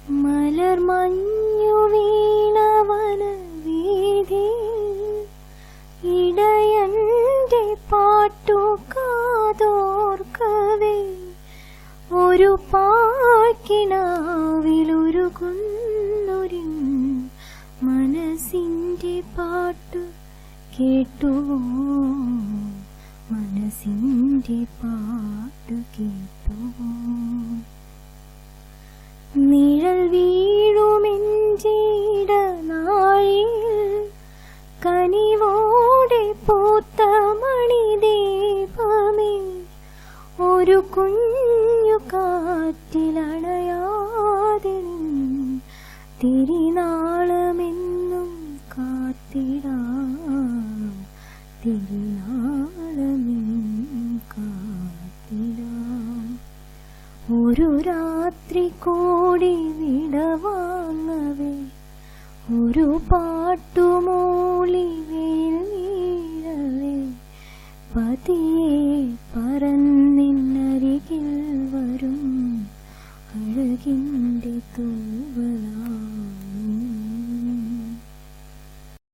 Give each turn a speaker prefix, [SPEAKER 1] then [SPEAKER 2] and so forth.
[SPEAKER 1] മലർമഞ്ഞു വീണവന വീതി ഇടയന്റെ പാട്ടു കാതോർക്കവേ ഒരു പാക്കിനാവിലൊരുകുന്നൊരു മനസ്സിന്റെ പാട്ടു കേട്ടുവോ? മനസ്സിന്റെ പാട്ടു കേട്ടുവോ? നിഴൽ വീഴുമെഞ്ചിടനാഴിയിൽ കനിവോടെ പൂത്ത മണിദീപമേ, ഒരു കുഞ്ഞു കാറ്റിലണയാതെ തിരിനാളമെന്നും കാത്തിടാം, തിരിനാളമെന്നും കാത്തിടാം. ഒരു രാത്രി കൂടി വിടവാങ്ങവേ ഒരു പാട്ടുമൂളി വെയിൽ വീഴവേ പതിയെ പറന്നിന്നരികിൽ വരും അഴകിൻ്റെ തൂവലാ.